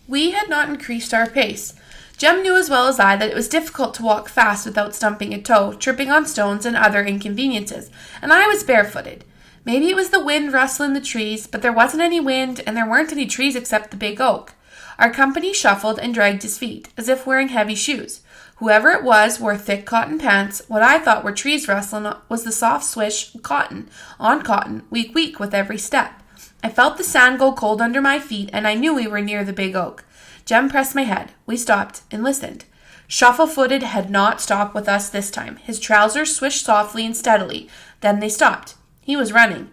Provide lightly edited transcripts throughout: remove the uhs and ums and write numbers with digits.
We had not increased our pace. Jem knew as well as I that it was difficult to walk fast without stumping a toe, tripping on stones, and other inconveniences, and I was barefooted. Maybe it was the wind rustling the trees, but there wasn't any wind, and there weren't any trees except the big oak. Our company shuffled and dragged his feet, as if wearing heavy shoes. Whoever it was wore thick cotton pants. What I thought were trees rustling was the soft swish cotton on cotton, weak with every step. I felt the sand go cold under my feet, and I knew we were near the big oak. Jem pressed my head. We stopped and listened. Shuffle-footed had not stopped with us this time. His trousers swished softly and steadily. Then they stopped. He was running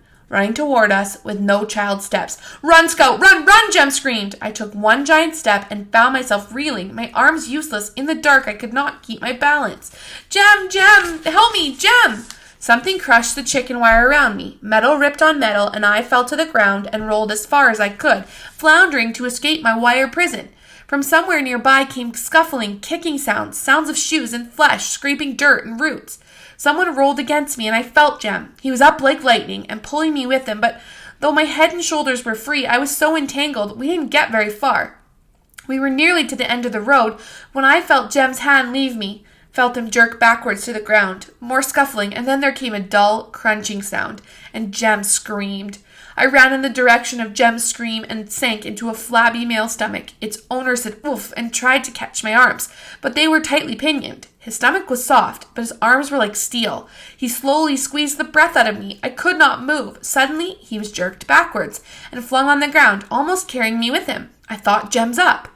toward us with no child's steps. "Run, Scout! Run, run!" Jem screamed. I took one giant step and found myself reeling, my arms useless. In the dark, I could not keep my balance. "Jem! Help me, Jem!" Something crushed the chicken wire around me. Metal ripped on metal, and I fell to the ground and rolled as far as I could, floundering to escape my wire prison. From somewhere nearby came scuffling, kicking sounds of shoes and flesh, scraping dirt and roots. Someone rolled against me, and I felt Jem. He was up like lightning and pulling me with him, but though my head and shoulders were free, I was so entangled we didn't get very far. We were nearly to the end of the road when I felt Jem's hand leave me, felt him jerk backwards to the ground. More scuffling, and then there came a dull, crunching sound, and Jem screamed. I ran in the direction of Jem's scream and sank into a flabby male stomach. Its owner said oof and tried to catch my arms, but they were tightly pinioned. His stomach was soft, but his arms were like steel. He slowly squeezed the breath out of me. I could not move. Suddenly, he was jerked backwards and flung on the ground, almost carrying me with him. I thought Jem's up.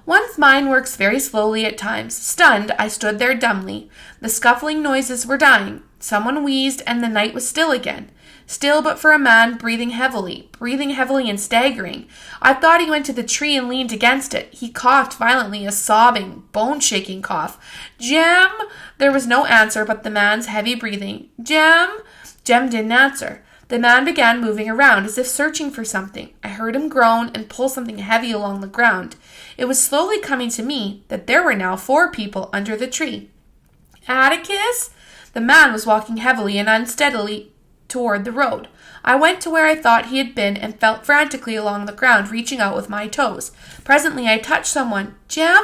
One's mind works very slowly at times. Stunned, I stood there dumbly. The scuffling noises were dying. Someone wheezed, and the night was still again. Still but for a man breathing heavily and staggering. I thought he went to the tree and leaned against it. He coughed violently, a sobbing, bone-shaking cough. "Jem!" There was no answer but the man's heavy breathing. "Jem!" Jem didn't answer. The man began moving around as if searching for something. I heard him groan and pull something heavy along the ground. It was slowly coming to me that there were now 4 people under the tree. "Atticus?" The man was walking heavily and unsteadily toward the road. I went to where I thought he had been and felt frantically along the ground, reaching out with my toes. Presently I touched someone. "Jem?"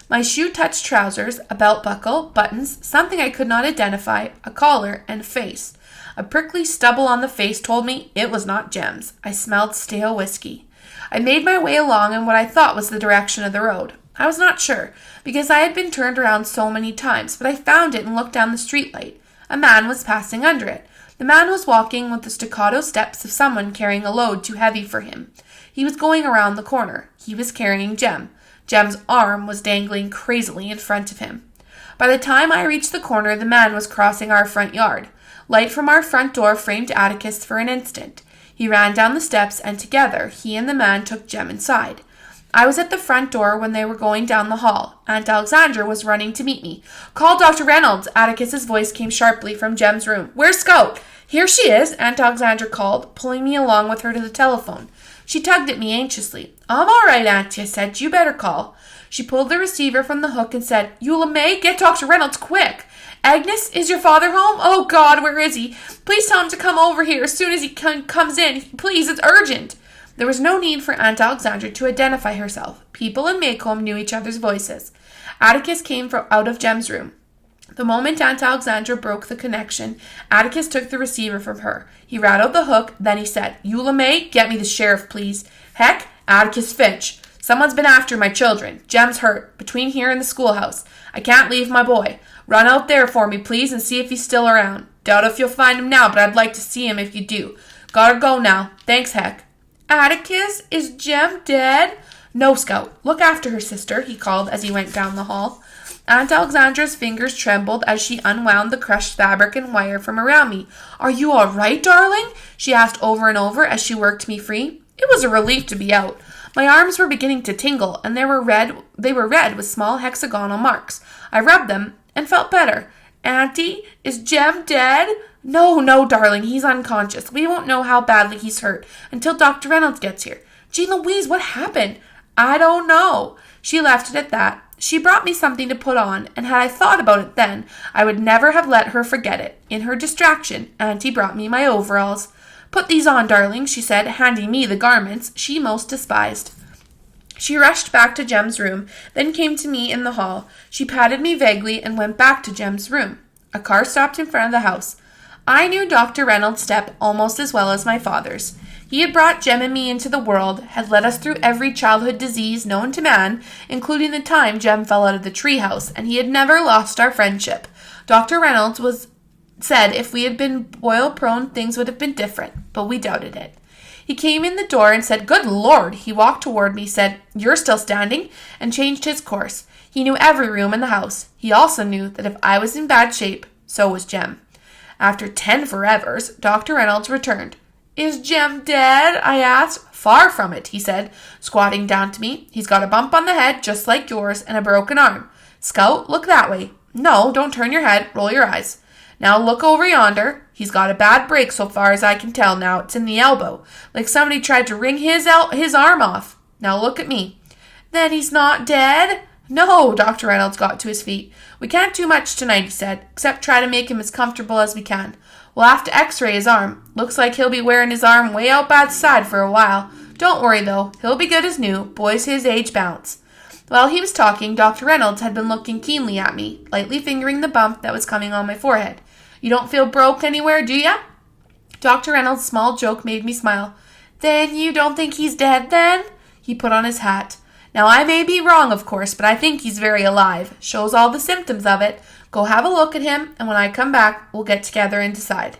My shoe touched trousers, a belt buckle, buttons, something I could not identify, a collar, and a face. A prickly stubble on the face told me it was not Jem's. I smelled stale whiskey. I made my way along in what I thought was the direction of the road. I was not sure, because I had been turned around so many times, but I found it and looked down the streetlight. A man was passing under it. The man was walking with the staccato steps of someone carrying a load too heavy for him. He was going around the corner. He was carrying Jem. Jem's arm was dangling crazily in front of him. By the time I reached the corner, the man was crossing our front yard. Light from our front door framed Atticus for an instant. He ran down the steps, and together, he and the man took Jem inside. I was at the front door when they were going down the hall. Aunt Alexandra was running to meet me. "Call Dr. Reynolds!" Atticus's voice came sharply from Jem's room. "Where's Scout?" "Here she is," Aunt Alexandra called, pulling me along with her to the telephone. She tugged at me anxiously. "I'm all right, Auntie," I said. "You better call." She pulled the receiver from the hook and said, "Eula May, get Dr. Reynolds quick." "Agnes, is your father home? Oh, God, where is he? Please tell him to come over here as soon as he comes in. Please, it's urgent." There was no need for Aunt Alexandra to identify herself. People in Maycomb knew each other's voices. Atticus came out of Jem's room. The moment Aunt Alexandra broke the connection, Atticus took the receiver from her. He rattled the hook, then he said, "Eula May, get me the sheriff, please. Heck, Atticus Finch. Someone's been after my children. Jem's hurt, between here and the schoolhouse. I can't leave my boy. Run out there for me, please, and see if he's still around. Doubt if you'll find him now, but I'd like to see him if you do. Gotta go now. Thanks, Heck." "Atticus, is Jem dead?" "No, Scout. Look after her, sister," he called as he went down the hall. Aunt Alexandra's fingers trembled as she unwound the crushed fabric and wire from around me. "Are you all right, darling?" she asked over and over as she worked me free. It was a relief to be out. My arms were beginning to tingle, and they were red with small hexagonal marks. I rubbed them and felt better. "Auntie, is Jem dead?" No, darling, he's unconscious. We won't know how badly he's hurt until Dr. Reynolds gets here." "Jean Louise, what happened?" "I don't know." She left it at that. She brought me something to put on, and had I thought about it then, I would never have let her forget it. In her distraction, Auntie brought me my overalls. "Put these on, darling," she said, handing me the garments she most despised. She rushed back to Jem's room, then came to me in the hall. She patted me vaguely and went back to Jem's room. A car stopped in front of the house. I knew Dr. Reynolds' step almost as well as my father's. He had brought Jem and me into the world, had led us through every childhood disease known to man, including the time Jem fell out of the treehouse, and he had never lost our friendship. Dr. Reynolds said if we had been boil-prone, things would have been different, but we doubted it. He came in the door and said, "Good Lord!" He walked toward me, said, "You're still standing," and changed his course. He knew every room in the house. He also knew that if I was in bad shape, so was Jem. After 10 forevers, Dr. Reynolds returned. "Is Jem dead?" I asked. "Far from it," he said, squatting down to me. "He's got a bump on the head, just like yours, and a broken arm. Scout, look that way. No, don't turn your head, roll your eyes. Now look over yonder. He's got a bad break so far as I can tell now. It's in the elbow, like somebody tried to wring his arm off. Now look at me." "Then he's not dead?" "No." Dr. Reynolds got to his feet. "We can't do much tonight," he said, "except try to make him as comfortable as we can. We'll have to x-ray his arm. Looks like he'll be wearing his arm way out by the side for a while. Don't worry, though. He'll be good as new. Boys his age bounce." While he was talking, Dr. Reynolds had been looking keenly at me, lightly fingering the bump that was coming on my forehead. "You don't feel broke anywhere, do ya?" Dr. Reynolds' small joke made me smile. "Then you don't think he's dead, then?" He put on his hat. "Now, I may be wrong, of course, but I think he's very alive. Shows all the symptoms of it. Go have a look at him, and when I come back, we'll get together and decide."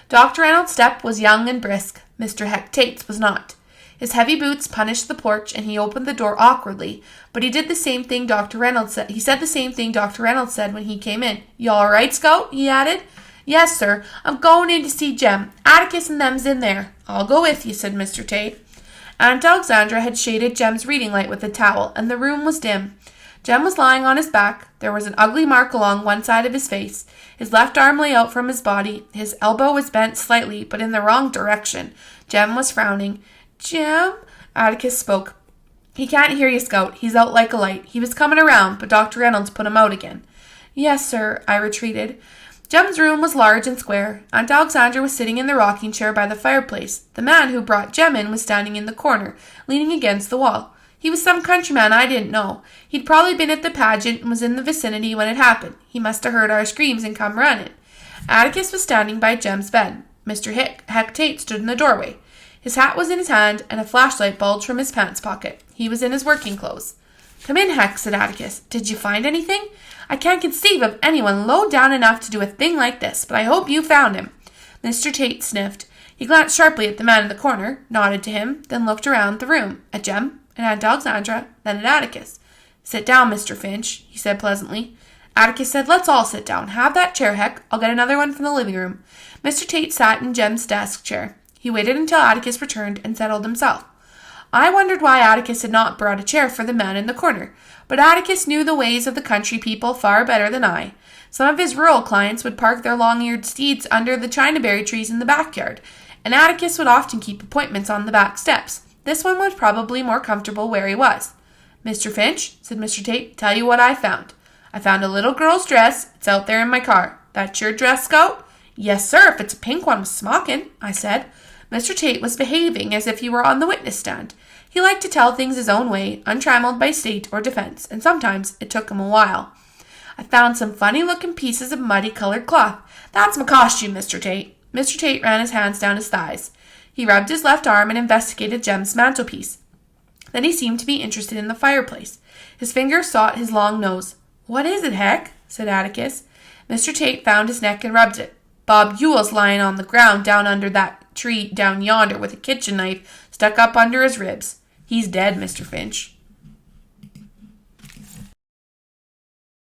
Dr. Reynolds' step was young and brisk. Mr. Heck Tate's was not. His heavy boots punished the porch, and he opened the door awkwardly, but he did the same thing Dr. Reynolds said. He said the same thing Dr. Reynolds said when he came in. "You all right, Scout?" he added. "Yes, sir. I'm going in to see Jem. Atticus and them's in there." "I'll go with you," said Mr. Tate. Aunt Alexandra had shaded Jem's reading light with a towel, and the room was dim. Jem was lying on his back. There was an ugly mark along one side of his face. His left arm lay out from his body. His elbow was bent slightly, but in the wrong direction. Jem was frowning. "Jem?" Atticus spoke. "He can't hear you, Scout. He's out like a light. He was coming around, but Dr. Reynolds put him out again." "Yes, sir," I retreated. Jem's room was large and square. Aunt Alexandra was sitting in the rocking chair by the fireplace. The man who brought Jem in was standing in the corner, leaning against the wall. He was some countryman I didn't know. He'd probably been at the pageant and was in the vicinity when it happened. He must have heard our screams and come running. Atticus was standing by Jem's bed. Mr. Heck Tate stood in the doorway. His hat was in his hand, and a flashlight bulged from his pants pocket. He was in his working clothes. "Come in, Heck," said Atticus. "Did you find anything? I can't conceive of anyone low down enough to do a thing like this, but I hope you found him." Mr. Tate sniffed. He glanced sharply at the man in the corner, nodded to him, then looked around the room, at Jem, and Aunt Alexandra, then at Atticus. "Sit down, Mr. Finch," he said pleasantly. Atticus said, "Let's all sit down. Have that chair, Heck. I'll get another one from the living room." Mr. Tate sat in Jem's desk chair. He waited until Atticus returned and settled himself. I wondered why Atticus had not brought a chair for the man in the corner, but Atticus knew the ways of the country people far better than I. Some of his rural clients would park their long-eared steeds under the chinaberry trees in the backyard, and Atticus would often keep appointments on the back steps. This one was probably more comfortable where he was. "Mr. Finch," said Mr. Tate, "tell you what I found. I found a little girl's dress. It's out there in my car. That's your dress, Scout?" "Yes, sir, if it's a pink one with smocking," I said. Mr. Tate was behaving as if he were on the witness stand. He liked to tell things his own way, untrammeled by state or defense, and sometimes it took him a while. "I found some funny-looking pieces of muddy-colored cloth. That's my costume, Mr. Tate." Mr. Tate ran his hands down his thighs. He rubbed his left arm and investigated Jem's mantelpiece. Then he seemed to be interested in the fireplace. His fingers sought his long nose. "What is it, Heck?" said Atticus. Mr. Tate found his neck and rubbed it. "Bob Ewell's lying on the ground down under that tree down yonder with a kitchen knife stuck up under his ribs. He's dead, Mr. Finch."